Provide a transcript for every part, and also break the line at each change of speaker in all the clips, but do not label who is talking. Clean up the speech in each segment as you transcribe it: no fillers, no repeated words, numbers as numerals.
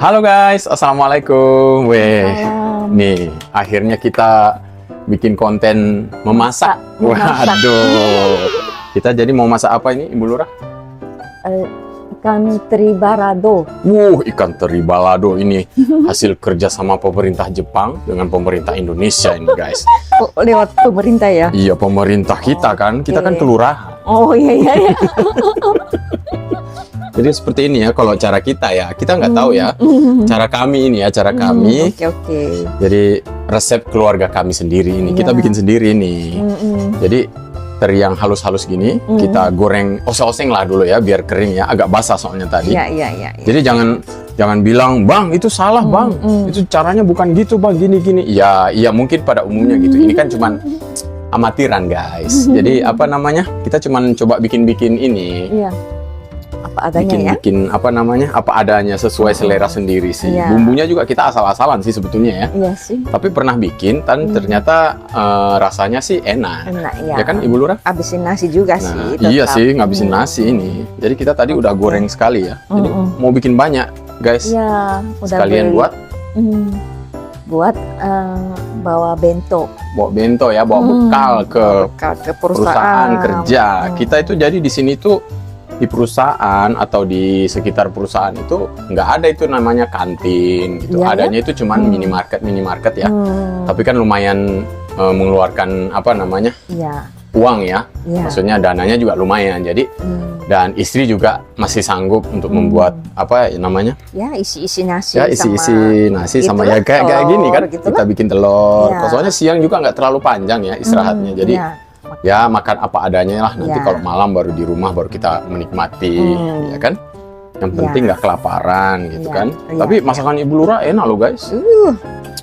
Halo guys, assalamualaikum.
Salam.
Nih akhirnya kita bikin konten memasak.
Memasak.
Waduh, kita jadi mau masak apa ini, Ibu Lurah?
Ikan teri balado.
Ikan teri balado ini hasil kerja sama pemerintah Jepang dengan pemerintah Indonesia ini guys.
Oh, lewat pemerintah ya?
Iya, pemerintah kita kan, kita kan
Oke.
kelurahan.
Oh iya.
Jadi seperti ini ya, kalau cara kita ya, kita nggak tahu ya. Cara kami ini ya, cara kami.
Oke.
Jadi resep keluarga kami sendiri ini, kita
Iya.
bikin sendiri nih. Jadi teri yang halus-halus gini, kita goreng oseng-oseng lah dulu ya, biar kering ya, agak basah soalnya tadi.
Iya.
Jadi jangan bilang, "Bang, itu salah, Bang. Itu caranya bukan gitu, Bang, gini-gini." Ya, mungkin pada umumnya gitu. Ini kan cuman amatiran, guys. Jadi apa namanya? Kita cuman coba bikin-bikin ini.
Iya. Apa adanya ya?
Bikin apa namanya? Apa adanya sesuai selera sendiri sih.
Iya.
Bumbunya juga kita asal-asalan sih sebetulnya ya.
Iya sih.
Tapi pernah bikin, dan ternyata rasanya sih enak.
Enak ya.
Ya kan, Ibu Lurah?
Habisin nasi juga
Nah,
sih.
iya
tetap.
sih, ngabisin nasi ini. Jadi kita tadi udah goreng sekali ya. Jadi mau bikin banyak, guys.
Iya. Udah
Sekalian
beli.
buat
Buat bawa bento.
bawa bento ya, bawa bekal ke
ke
perusahaan kerja.
Hmm.
Kita itu jadi di sini tuh di perusahaan atau di sekitar perusahaan itu nggak ada itu namanya kantin gitu.
Iya,
Adanya itu cuman minimarket ya. Tapi kan lumayan mengeluarkan apa namanya
Iya.
uang ya.
Iya.
Maksudnya dananya juga lumayan. Jadi dan istri juga masih sanggup untuk membuat apa namanya?
Ya isi-isi nasi.
Ya isi-isi nasi sama ya
itulah,
kayak
telur,
gini kan
gitu
kita
lah.
bikin telur.
Iya.
Soalnya siang juga nggak terlalu panjang ya istirahatnya. Jadi
Iya.
ya makan apa adanya lah. Nanti
Iya.
kalau malam baru di rumah baru kita menikmati, ya kan? Yang penting nggak kelaparan gitu
Iya.
kan.
Iya,
Tapi
iya.
masakan Ibu Lurah enak loh guys.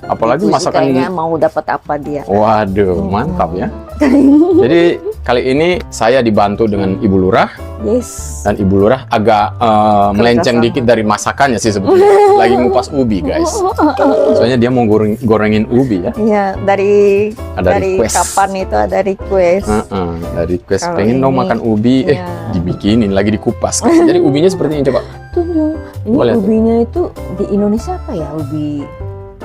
Apalagi
Itu sih
masakan.
kayaknya mau dapat apa dia.
Waduh, mantap ya. Jadi kali ini saya dibantu dengan Ibu Lurah.
Yes.
Dan Ibu Lurah agak melenceng
sama.
dikit dari masakannya sih sebetulnya. Lagi ngupas ubi guys. Soalnya dia mau gorengin ubi ya.
Iya, dari
Ada request.
kapan itu ada request.
Dari request
Kalau
pengen dong
ini,
makan ubi,
iya.
dibikinin lagi dikupas. Jadi ubinya seperti ini coba.
Ini
Boleh tuh.
ubinya itu di Indonesia apa ya ubi?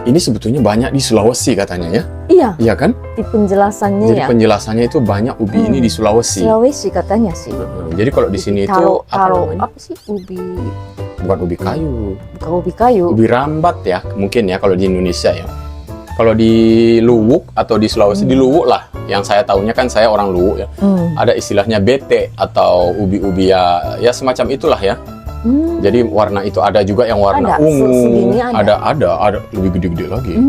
Ini sebetulnya banyak di Sulawesi katanya ya.
Iya,
Iya kan?
di penjelasannya
Jadi
ya.
penjelasannya itu banyak ubi ini di Sulawesi.
Sulawesi katanya sih.
Jadi kalau di sini itu
Kalau
namanya?
apa sih ubi?
Bukan ubi kayu.
Bukan ubi kayu.
Ubi rambat ya mungkin ya kalau di Indonesia ya. Kalau di Luwuk atau di Sulawesi di Luwuk lah. Yang saya tahunya kan saya orang Luwuk ya. Ada istilahnya bete atau ubi-ubi ya semacam itulah ya. Jadi warna itu ada juga yang warna
Ada,
ungu.
segini ada.
Ada lebih gede-gede lagi.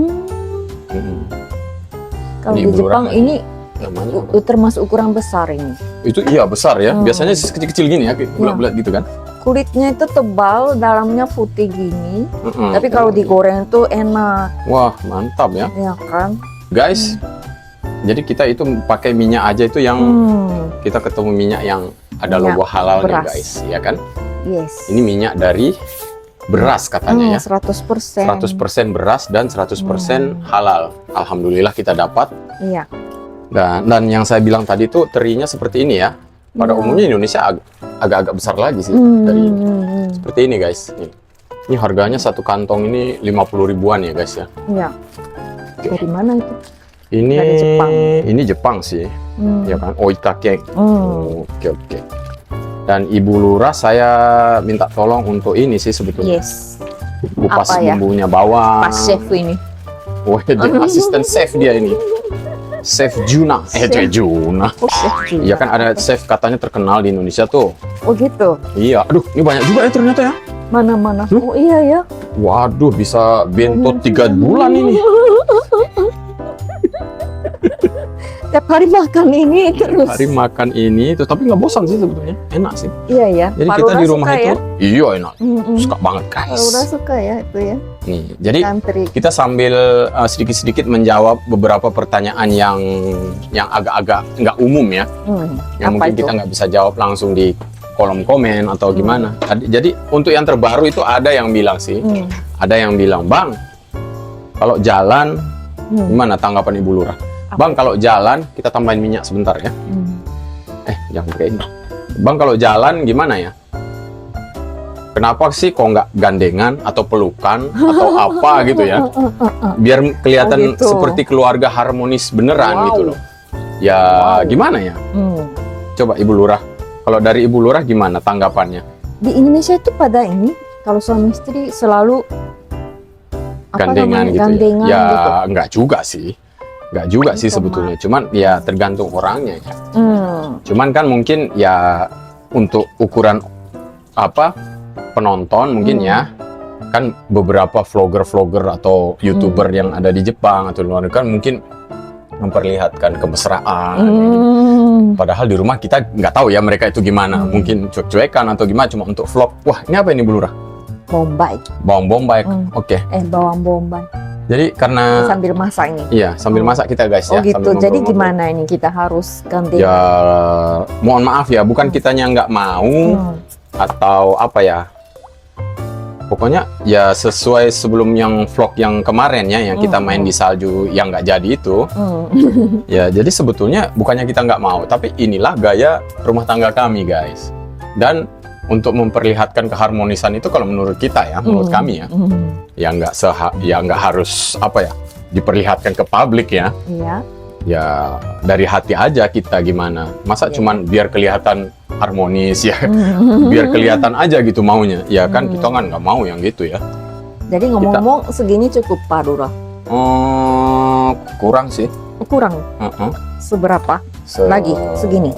Kalau
Ini
di
Ibu
Jepang
Lurah
ini
Namanya apa?
termasuk ukuran besar ini.
Itu iya besar ya. Biasanya kecil-kecil gini ya, bulat-bulat gitu kan.
Kulitnya itu tebal, dalamnya putih gini.
Mm-mm.
Tapi kalau digoreng tuh enak,
Wah, mantap ya.
ya kan?
Guys, jadi kita itu pakai minyak aja itu yang kita ketemu minyak yang ada
Minyak
logo halalnya
beras.
guys, ya kan?
Yes.
Ini minyak dari beras katanya ya.
100%.
100% beras dan 100% halal. Alhamdulillah kita dapat.
Iya.
Dan yang saya bilang tadi tuh terinya seperti ini ya. Pada
Iya.
umumnya Indonesia agak-agak besar lagi sih dari ini. Seperti ini guys. Ini harganya satu kantong ini 50 ribuan ya guys ya.
Iya. Dari mana itu?
Ini
Dari Jepang.
Ini Jepang sih, ya kan? Oitake. Oke. Dan Ibu Lurah saya minta tolong untuk ini sih sebetulnya.
Yes.
Kupas
Apa ya?
bumbunya bawang.
Pas chef ini.
Wah, dia asisten chef dia ini. Chef Juna. Juna.
Oh, chef juga.
Iya kan ada chef katanya terkenal di Indonesia tuh.
Oh gitu.
Iya, aduh ini banyak juga ya ternyata ya.
Mana-mana. Oh iya ya.
Waduh, bisa bento 3 bulan ini.
Tiap hari makan ini terus.
Hari makan ini, tuh, tapi nggak bosan sih sebetulnya. Enak sih.
Iya ya.
Jadi
Pak
kita
Lurah
di rumah
suka
itu,
ya?
iya enak.
Mm-mm.
Suka banget
Pak
guys.
Lurah suka ya itu ya.
Nih, jadi
Kantri.
kita sambil sedikit-sedikit menjawab beberapa pertanyaan yang agak-agak nggak umum ya, yang
Apa
mungkin
itu?
kita nggak bisa jawab langsung di kolom komen atau gimana. Jadi untuk yang terbaru itu ada yang bilang sih, ada yang bilang, Bang, kalau jalan gimana tanggapan Ibu Lurah? Bang, kalau jalan kita tambahin minyak sebentar ya. Jangan pakai ini. Bang, kalau jalan gimana ya? kenapa sih kok nggak gandengan atau pelukan atau apa gitu ya? Biar kelihatan
gitu.
seperti keluarga harmonis beneran
Wow.
gitu loh. Ya gimana ya? Coba Ibu Lurah, kalau dari Ibu Lurah gimana tanggapannya?
Di Indonesia itu pada ini kalau suami istri selalu
Gandengan gitu
gandengan
ya? Ya
gitu.
nggak juga sih. Nggak juga sih
Gitu,
sebetulnya. Cuman ya tergantung orangnya ya.
Hmm.
Cuman kan mungkin ya untuk ukuran apa penonton mungkin ya kan beberapa vlogger-vlogger atau YouTuber yang ada di Jepang atau luar negeri kan mungkin memperlihatkan kemesraan. Padahal di rumah kita nggak tahu ya mereka itu gimana. Mungkin cuek-cuekan atau gimana cuma untuk vlog. Wah, ini apa ini Bu Lurah?
Bombay.
Bawang bombay. Oke.
Bawang bombay.
Jadi karena
Sambil masak ini.
iya, sambil masak kita guys
Oh
ya.
gitu.
sambil
Jadi
ngobrol-ngobrol.
gimana ini kita harus gandengan?
Ya, mohon maaf ya, bukan kitanya nggak mau atau apa ya. Pokoknya ya sesuai sebelum yang vlog yang kemarin ya, yang kita main di salju yang nggak jadi itu. Ya, jadi sebetulnya bukannya kita nggak mau, tapi inilah gaya rumah tangga kami guys. Dan untuk memperlihatkan keharmonisan itu kalau menurut kita ya, menurut kami ya, ya nggak harus apa ya diperlihatkan ke publik ya.
Iya.
Ya dari hati aja kita gimana. Masa cuman biar kelihatan harmonis ya, biar kelihatan aja gitu maunya. Ya kan kita kan nggak mau yang gitu ya.
Jadi ngomong-ngomong segini cukup Pak Lurah?
Kurang sih.
Kurang? Seberapa? Lagi segini?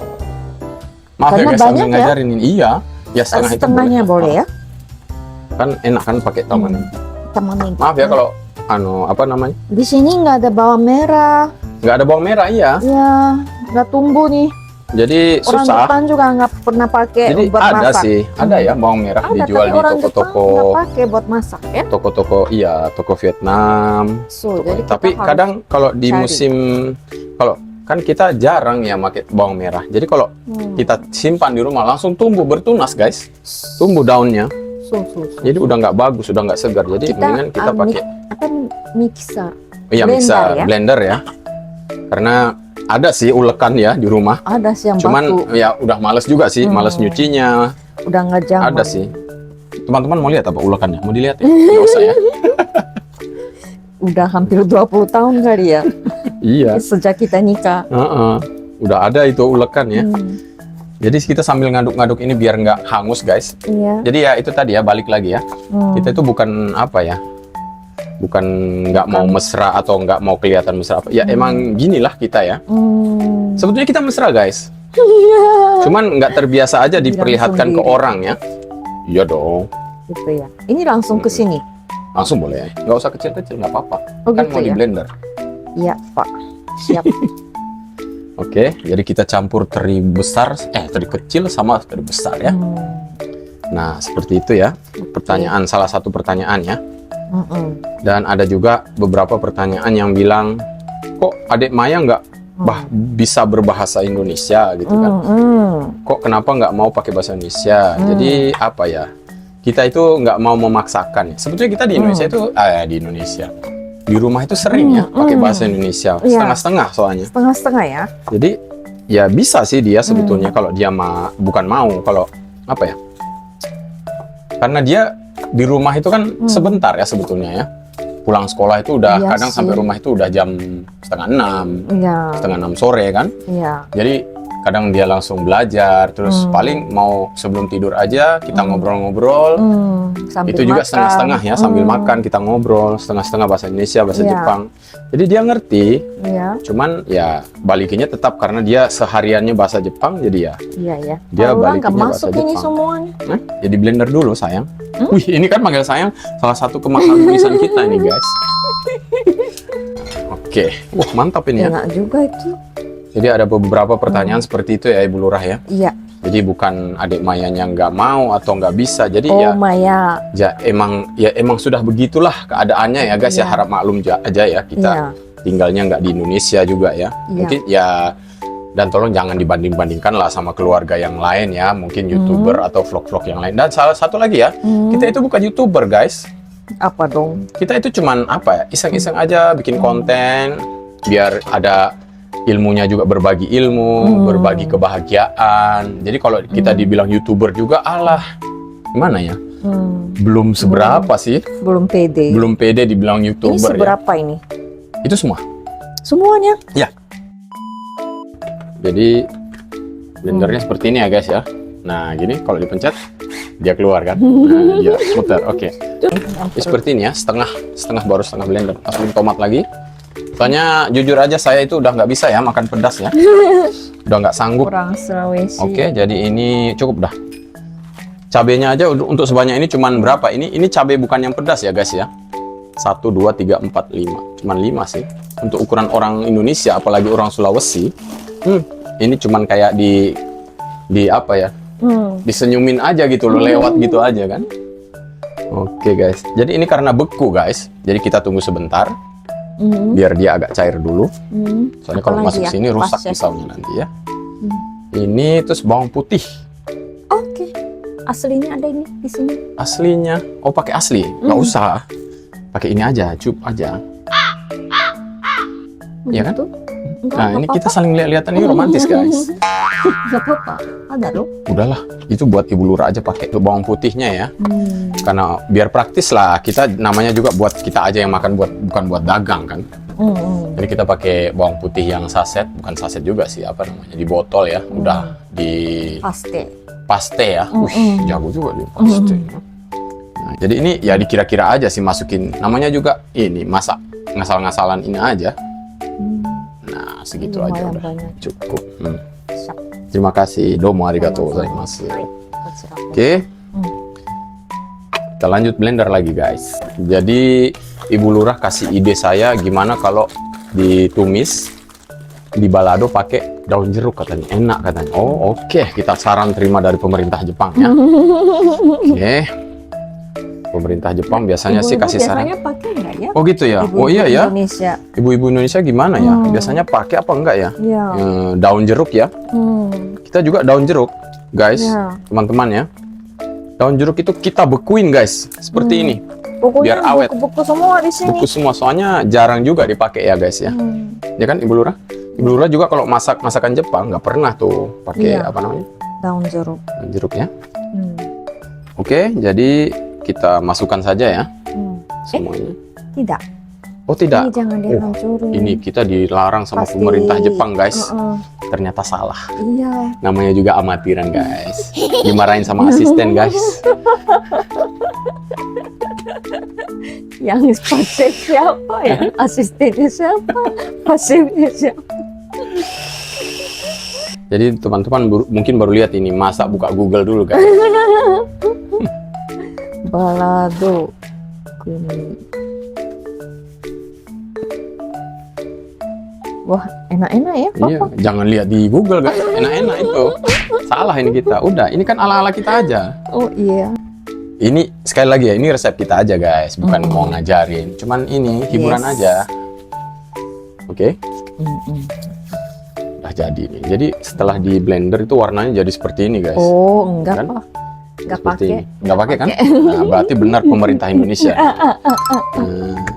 Maaf
Karena
ya guys, sambil
banyak ya.
ngajarin ini. Iya, ya setengah itu
Setengahnya boleh ya?
Kan enak kan pakai taman.
Teman
Maaf ya kalau apa namanya?
Di sini nggak ada bawang merah.
Nggak ada bawang merah iya.
Ya, nggak tumbuh nih.
Jadi
Orang
susah.
Jepang juga nggak pernah pakai
Jadi
buat
ada
masak.
sih, ada ya bawang merah
Ada,
dijual
tapi
di
orang Jepang
toko-toko.
nggak pakai buat masak ya.
Toko-toko iya, toko Vietnam.
So, jadi kita
Tapi
harus
kadang kalau di
cari.
musim kalau kan kita jarang ya pakai bawang merah. Jadi kalau kita simpan di rumah langsung tumbuh bertunas guys, tumbuh daunnya.
So.
Jadi udah nggak bagus, udah nggak segar. Jadi mendingan kita pakai
apa mixer?
iya
blender
mixer,
ya?
blender ya. Karena ada sih ulekan ya di rumah.
Ada sih yang
Cuman
batu.
ya udah males juga sih, males nyucinya.
Udah nggak zaman.
Ada sih. Teman-teman mau lihat apa ulekannya? Mau dilihat ya? Nggak usah ya.
Udah hampir 20 tahun kali ya.
Iya.
Sejak kita nikah.
Udah ada itu ulekan ya. Jadi kita sambil ngaduk-ngaduk ini biar nggak hangus guys.
Iya.
Jadi ya itu tadi ya balik lagi ya. Kita itu bukan apa ya, bukan nggak mau mesra atau nggak mau kelihatan mesra apa. Ya emang ginilah kita ya. Sebetulnya kita mesra guys.
Iya.
Cuman nggak terbiasa aja diperlihatkan ke
sendiri.
orang ya. Iya dong.
Gitu ya. Ini langsung ke sini.
Langsung boleh ya. Nggak usah kecil-kecil nggak apa-apa.
Oh,
Kan
gitu
mau di
ya?
blender.
Iya Pak. Siap.
Oke, jadi kita campur teri besar, teri kecil sama teri besar ya. Nah, seperti itu ya. Pertanyaan salah satu pertanyaan ya. Dan ada juga beberapa pertanyaan yang bilang, kok adik Maya nggak bisa berbahasa Indonesia gitu kan? Kok kenapa nggak mau pakai bahasa Indonesia? Jadi apa ya? Kita itu nggak mau memaksakan. Sebetulnya kita di Indonesia itu, di Indonesia. Di rumah itu sering ya pakai bahasa Indonesia,
Iya.
setengah-setengah soalnya.
Setengah-setengah ya.
Jadi ya bisa sih dia sebetulnya kalau dia bukan mau, kalau apa ya? Karena dia di rumah itu kan sebentar ya sebetulnya ya. Pulang sekolah itu udah
Iya
kadang
sih.
sampai rumah itu udah jam setengah 6,
Iya.
setengah 6 sore kan.
Iya.
Jadi kadang dia langsung belajar, terus paling mau sebelum tidur aja kita ngobrol-ngobrol.
Sambil
Itu juga
makan.
setengah-setengah ya, sambil makan kita ngobrol, setengah-setengah bahasa Indonesia, bahasa
Iya.
Jepang. Jadi dia ngerti,
Iya.
cuman ya balikinnya tetap karena dia sehariannya bahasa Jepang, jadi ya
Iya ya.
dia
Kalau
balikinnya
nggak masuk
bahasa
ini
Jepang.
semuanya.
Jadi blender dulu sayang. Wih, ini kan manggil sayang salah satu keharmonisan kita ini guys. Oke, wah mantap ini ya.
Enak juga itu.
Jadi ada beberapa pertanyaan seperti itu ya Ibu Lurah ya.
Iya.
Jadi bukan adik Mayanya nggak mau atau nggak bisa. Jadi
Oh
ya
Maya.
emang sudah begitulah keadaannya ya guys ya,
Iya.
harap maklum aja ya kita
Iya.
tinggalnya nggak di Indonesia juga ya.
Iya.
Mungkin ya, dan tolong jangan dibanding-bandingkan lah sama keluarga yang lain ya, mungkin YouTuber atau vlog-vlog yang lain. Dan salah satu lagi ya, kita itu bukan YouTuber guys.
Apa dong?
Kita itu cuman apa ya, iseng-iseng aja bikin konten biar ada ilmunya juga, berbagi ilmu, berbagi kebahagiaan. Jadi kalau kita dibilang YouTuber juga, alah gimana ya? belum seberapa sih.
Belum pede.
Belum pede dibilang
Ini
YouTuber ya.
seberapa ini?
Itu semua.
Semuanya?
Ya. Jadi blendernya seperti ini ya guys ya. Nah gini kalau dipencet dia keluar kan. Nah, ya muter. Oke. Seperti ini ya, setengah baru setengah blender. Masukin tomat lagi. Soalnya jujur aja saya itu udah nggak bisa ya makan pedas ya. Udah nggak sanggup.
Kurang Sulawesi.
Oke, jadi ini cukup dah. Cabenya aja untuk sebanyak ini cuman berapa? Ini cabai bukan yang pedas ya guys ya. 1, 2, 3, 4, 5. Cuman 5 sih. Untuk ukuran orang Indonesia, apalagi orang Sulawesi. Ini cuman kayak di apa ya? Disenyumin aja gitu loh, lewat gitu aja kan. Oke guys. Jadi ini karena beku guys. Jadi kita tunggu sebentar. Biar dia agak cair dulu. Soalnya kalau masuk
ya?
sini rusak
Pas ya?
pisaunya nanti ya. Ini terus bawang putih.
Oke. Aslinya ada ini di sini.
Aslinya. Oh, pakai asli. Nggak usah. Pakai ini aja, cup aja. Iya kan?
Begitu? Enggak,
Nah,
nggak
ini kita
apa-apa.
saling lihat-lihatan ini romantis, guys.
Nggak apa-apa. Ada loh.
Udahlah, itu buat Ibu Lura aja pakai tuh bawang putihnya ya. Karena biar praktis lah. Kita namanya juga buat kita aja yang makan, bukan buat dagang kan. Jadi kita pakai bawang putih yang saset, bukan saset juga sih, apa namanya, di botol ya. Udah di paste ya. Jago juga dia paste. Nah, jadi ini ya dikira-kira aja sih masukin. Namanya juga ini masak ngasal-ngasalan ini aja. Nah, segitu aja
Lumayan
udah
banyak.
cukup.
Siap.
Terima kasih. Domo arigatou gozaimasu. Oke. Kita lanjut blender lagi, guys. Jadi Ibu Lurah kasih ide saya gimana kalau ditumis di balado pakai daun jeruk katanya. Enak katanya. Oh, oke. Kita saran terima dari pemerintah Jepang ya. Oke. Pemerintah Jepang biasanya sih kasih saran.
Biasanya pakai nggak ya?
Oh gitu ya.
Ibu-ibu
Oh iya ya.
Indonesia.
Ibu-ibu Indonesia gimana ya? Biasanya pakai apa enggak ya?
Ya.
Daun jeruk ya. Kita juga daun jeruk, guys.
Ya.
Teman-teman ya. Daun jeruk itu kita bekuin, guys. Seperti ini.
Pokoknya
Biar awet.
buku-buku semua di sini.
Beku semua. Soalnya jarang juga dipakai ya, guys ya. Ya kan, Ibu Lurah? Ibu Lurah juga kalau masak masakan Jepang nggak pernah tuh pakai
Iya.
apa namanya?
Daun jeruk.
Jeruk ya. Oke, jadi kita masukkan saja ya semuanya.
Tidak.
Oh tidak.
Ini jangan dihancurin.
Ini kita dilarang sama
Pasti.
pemerintah Jepang, guys.
Heeh.
Ternyata salah.
Iya.
Namanya juga amatiran, guys. Dimarahin sama asisten, guys.
Yang pasif siapa ya? Asistennya siapa? Pasifnya siapa?
Jadi teman-teman mungkin baru lihat ini, masa buka Google dulu, guys.
Balado kuning. Wah, enak-enak ya, Papa.
Iya, jangan lihat di Google, guys. Enak-enak itu. Salah ini kita. Udah, ini kan ala-ala kita aja.
Oh iya.
Ini sekali lagi ya, ini resep kita aja, guys. Bukan mau ngajarin. Cuman ini hiburan
Yes.
aja. Oke. Udah jadi nih. Jadi setelah di blender itu warnanya jadi seperti ini, guys.
Oh, enggak,
Kan?
Pak. Enggak
Seperti
pakai.
ini. Nggak pakai kan? Nah, berarti benar pemerintah Indonesia. Nah,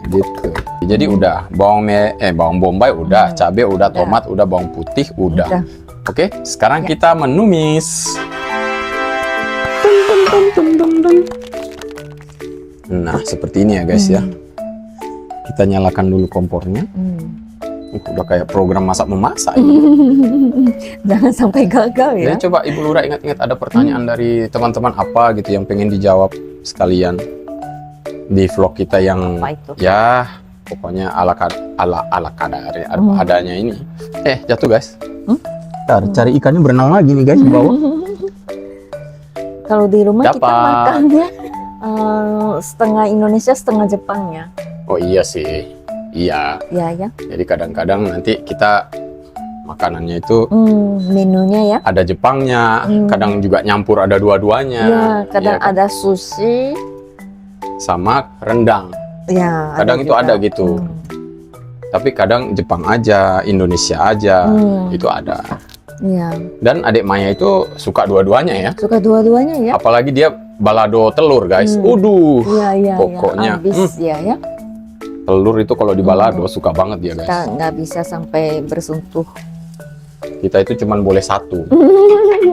gitu. Jadi udah bawang bombay udah, cabai udah, tomat udah, bawang putih udah.
Udah.
Oke, sekarang kita menumis. Nah, seperti ini ya, guys ya. Kita nyalakan dulu kompornya. Udah kayak program masak memasak ini.
Jangan sampai gagal ya.
Jadi coba Ibu Lura ingat-ingat ada pertanyaan dari teman-teman apa gitu yang pengen dijawab sekalian di vlog kita yang
Apa itu?
ya pokoknya ala kadar ya, adanya ini. Jatuh, guys. Cari ikannya berenang lagi nih, guys, di bawah.
Kalau di rumah kita
Dapat.
makannya setengah Indonesia, setengah Jepang ya.
Oh iya sih. Iya.
Ya ya.
Jadi kadang-kadang nanti kita makanannya itu
Menunya ya.
ada Jepangnya, kadang juga nyampur ada dua-duanya.
Ya, kadang
Iya kan?
ada sushi.
Sama rendang.
Ya.
Kadang itu
juga.
ada gitu. Tapi kadang Jepang aja, Indonesia aja, itu ada.
Iya.
Dan adik Maya itu suka dua-duanya ya.
Suka dua-duanya ya.
Apalagi dia balado telur, guys. Uduh,
Iya iya.
pokoknya.
Ya. Habis ya.
telur itu kalau di balado suka banget dia, guys.
Kita nggak bisa sampai bersentuh.
Kita itu cuman boleh satu.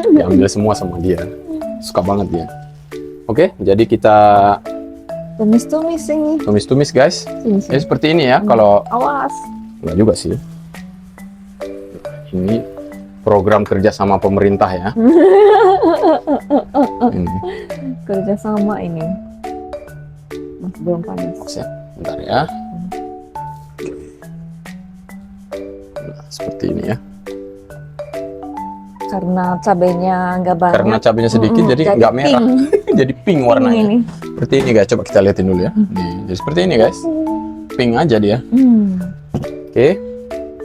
Diambil semua sama dia. Suka banget dia. Oke, jadi kita
Tumis-tumis ini.
tumis-tumis guys.
Sini,
Ya
sini.
seperti ini ya. Kalau
Awas.
enggak juga sih. Ini program kerja sama pemerintah ya. Ini.
Kerja sama ini. Masih belum panas.
Siap. Bentar ya. Nah, seperti ini ya.
Karena cabenya nggak banyak.
Karena cabenya sedikit
Mm-mm,
jadi nggak merah.
pink.
Jadi pink warnanya.
Ini.
Seperti ini guys. Coba kita lihatin dulu ya. Nih, jadi seperti ini guys. Pink aja dia. Oke.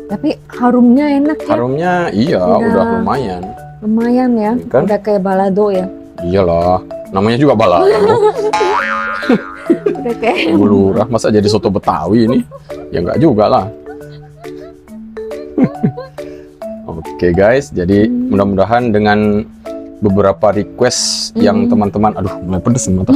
Tapi harumnya enak ya.
Harumnya iya udah lumayan.
Lumayan ya.
Kan?
Udah kayak balado ya.
Iyalah. Namanya juga balado.
Udah kayak.
Bulurah masa jadi soto Betawi ini? Ya enggak juga lah. Oke guys, jadi mudah-mudahan dengan beberapa request yang teman-teman, aduh mulai pedes nih mata.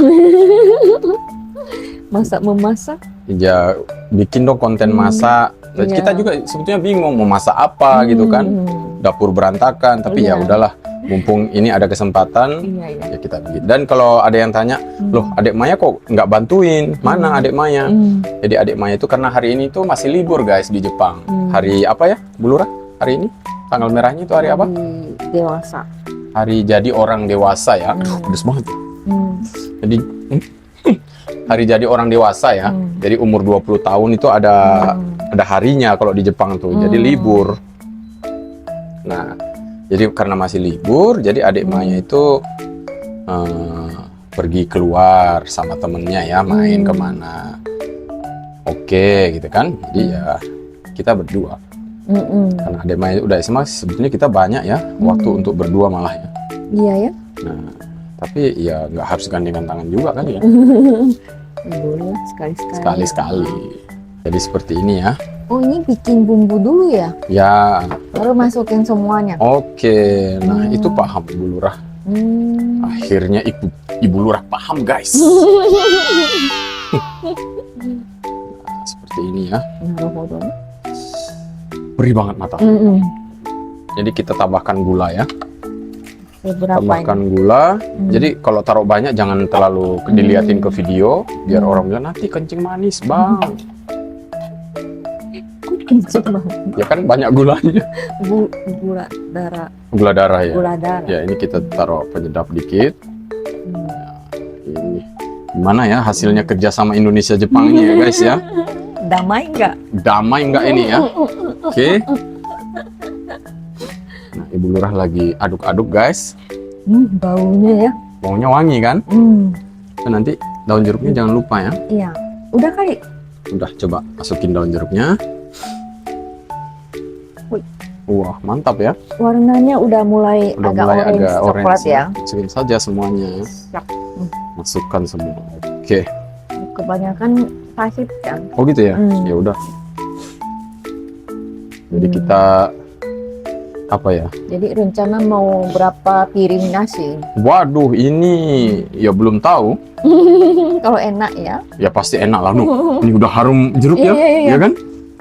Masak memasak.
Ya bikin dong konten masak. Dan
Iya.
kita juga sebetulnya bingung mau masak apa gitu kan. Dapur berantakan, tapi ya
Iya.
udahlah. Mumpung ini ada kesempatan,
Iya, iya.
ya kita bikin. Dan kalau ada yang tanya, loh adik Maya kok nggak bantuin? Mana adik Maya? Jadi adik Maya itu karena hari ini tuh masih libur guys di Jepang. Hari apa ya, Bulurah? Hari ini? Tanggal merahnya itu hari apa?
Dewasa.
Hari jadi orang dewasa ya. Aduh, pedes banget. Jadi hari jadi orang dewasa ya. Jadi umur 20 tahun itu ada harinya kalau di Jepang tuh. Jadi libur. Nah, jadi karena masih libur, jadi adik Maya itu pergi keluar sama temennya ya, main kemana. Oke, gitu kan. Jadi ya kita berdua. Karena adik Maya udah SMA, sebetulnya kita banyak ya waktu untuk berdua malah ya.
Iya ya.
Nah, tapi ya nggak harus gandengan tangan juga kan ya.
Boleh sekali-sekali.
Sekali-sekali. Jadi seperti ini ya.
Oh ini bikin bumbu dulu ya?
Ya,
Baru masukin semuanya.
oke. Nah, itu paham Ibu Lurah.
Hmm.
Akhirnya Ibu Lurah paham guys. Nah, seperti ini ya.
Naruhodo.
Perih banget mata. Jadi kita tambahkan gula ya.
Beberapa
Tambahkan gula. Jadi kalau taruh banyak jangan terlalu diliatin ke video biar orang bilang nanti kencing manis bang.
ini. Kenceng banget.
Ya kan banyak gulanya.
Gula darah.
Gula darah ya.
Gula darah.
Ya ini kita taruh penyedap dikit.
Hmm.
Ini gimana ya hasilnya kerjasama Indonesia Jepang ini ya guys ya.
Damai nggak?
Damai nggak ini ya? Oke. Nah, Ibu Lurah lagi aduk-aduk guys.
Baunya ya.
Baunya wangi kan? Dan nanti daun jeruknya jangan lupa ya.
Iya. Udah kali.
Udah, coba masukin daun jeruknya.
Wih.
Wah, mantap ya.
Warnanya udah mulai agak coklat ya.
Masukin saja semuanya.
Siap.
Masukkan semua. Oke.
Kebanyakan pahit kan.
Oh gitu ya? Ya udah. Jadi kita apa ya?
Jadi rencana mau berapa piring nasi?
Waduh, ini ya belum tahu.
Kalau enak ya.
Ya pasti enak lah, Nuh. Ini udah harum jeruk ya,
Iya.
ya kan?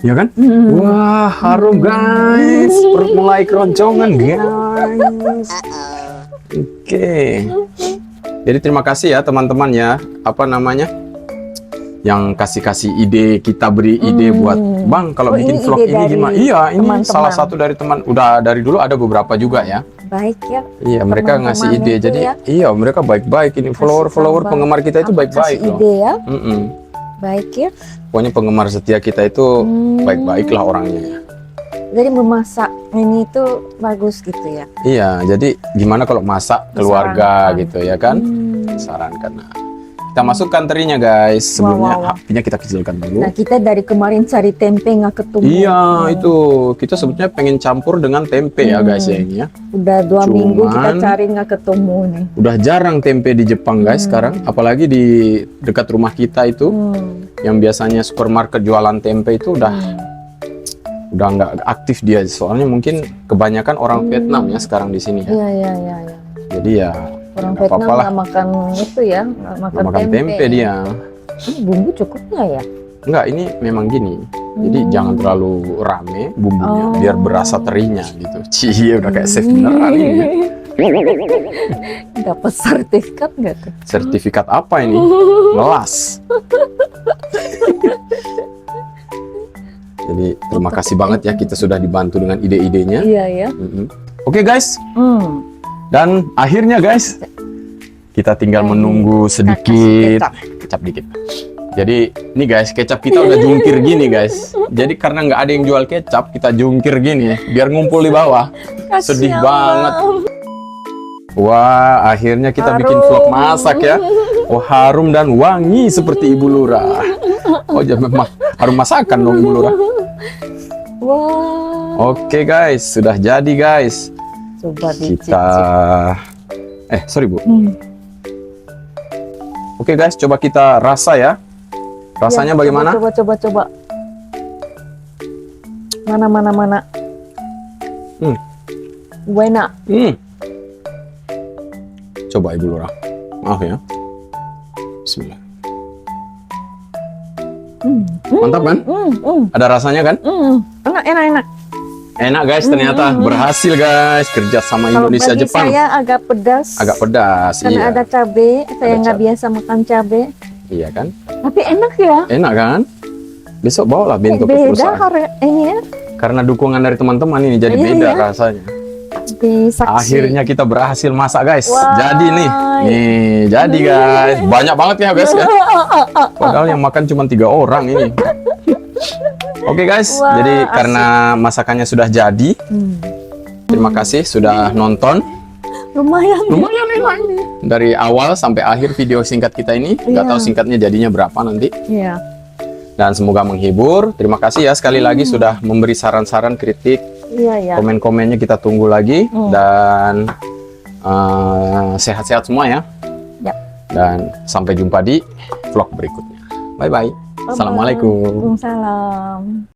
Ya kan? Wah, harum guys. Perut mulai keroncongan guys. Oke. Jadi terima kasih ya teman-teman ya. Apa namanya? Yang kasih ide, kita beri ide buat Bang kalau
Oh,
bikin
ini
vlog
ide
ini
dari
gimana? Iya, ini
teman-teman.
salah satu dari teman. Udah dari dulu ada beberapa juga ya.
Baik ya.
Iya, mereka
Teman-teman
ngasih ide.
itu
Jadi
ya.
iya, mereka baik-baik. Ini follower
tambah.
penggemar kita itu baik-baik
Kasih
loh.
ide ya. Baik ya.
Pokoknya penggemar setia kita itu baik-baik lah orangnya ya.
Jadi memasak ini tuh bagus gitu ya.
Iya, jadi gimana kalau masak keluarga
Disarankan.
gitu ya kan? Sarankan. Nah, kita masukkan terinya guys. Sebelumnya
Wah.
apinya kita kecilkan dulu.
Nah kita dari kemarin cari tempe nggak ketemu.
Iya, itu kita sebetulnya pengen campur dengan tempe ya guys ya ini ya.
Udah 2 minggu kita
Cuman-
cari nggak ketemu nih.
Udah jarang tempe di Jepang guys sekarang, apalagi di dekat rumah kita itu yang biasanya supermarket jualan tempe itu udah nggak aktif dia, soalnya mungkin kebanyakan orang Vietnam ya sekarang di sini ya.
Iya.
Jadi ya
Orang
nggak
Vietnam
apa-apa lah.
nggak makan itu ya, nggak makan,
nggak makan tempe dia.
Ini bumbu cukup nggak ya?
Enggak, ini memang gini. Jadi jangan terlalu rame bumbunya,
Oh.
biar berasa terinya gitu. Cie, udah kayak chef beneran ini. Ya.
Dapat sertifikat nggak tuh?
Sertifikat apa ini? Melas. Jadi terima kasih banget ya, kita sudah dibantu dengan ide-idenya.
Iya ya.
Oke guys, dan akhirnya guys, kita tinggal menunggu sedikit kecap dikit. Jadi ini guys, kecap kita udah jungkir gini guys. Jadi karena nggak ada yang jual kecap, kita jungkir gini biar ngumpul di bawah. Sedih banget. Wah, akhirnya kita bikin vlog masak ya. Oh, harum dan wangi seperti Ibu Lurah. Oh, ya memang harum masakan dong Ibu Lurah.
Wah.
Oke guys, sudah jadi guys.
Coba dicicip.
Kita sorry Bu. Oke guys, coba kita rasa ya. Rasanya
Ya,
bagaimana?
Coba. Mana. Enak.
Coba Ibu Lurah. Maaf ya. Bismillah. Mantap kan? Ada rasanya kan?
Enak.
Enak guys, ternyata berhasil guys kerja sama
Kalau
Indonesia
bagi
Jepang.
saya agak pedas.
Agak pedas,
Karena
iya.
ada cabai. Saya
Ada
nggak
cabai.
biasa makan cabai.
Iya kan?
Tapi enak ya.
Enak kan? Besok bawalah bento ke
Beda
perusahaan.
ini ya.
Karena dukungan dari teman-teman ini jadi
Iya,
beda
iya.
rasanya.
Disaksi.
Akhirnya kita berhasil masak guys.
Wah.
Jadi nih, jadi guys. Banyak banget ya guys ya. Padahal yang makan cuma 3 orang ini. Oke guys,
Wah,
jadi
asik.
karena masakannya sudah jadi, terima kasih sudah nonton.
Lumayan.
Lumayan enak ini. Dari awal sampai akhir video singkat kita ini, nggak
Iya.
tahu singkatnya jadinya berapa nanti.
Iya.
Dan semoga menghibur. Terima kasih ya sekali lagi sudah memberi saran-saran, kritik,
Iya.
komen-komennya kita tunggu lagi. Dan sehat-sehat semua ya.
Yap.
Dan sampai jumpa di vlog berikutnya. Bye-bye. Assalamualaikum.
Waalaikumsalam.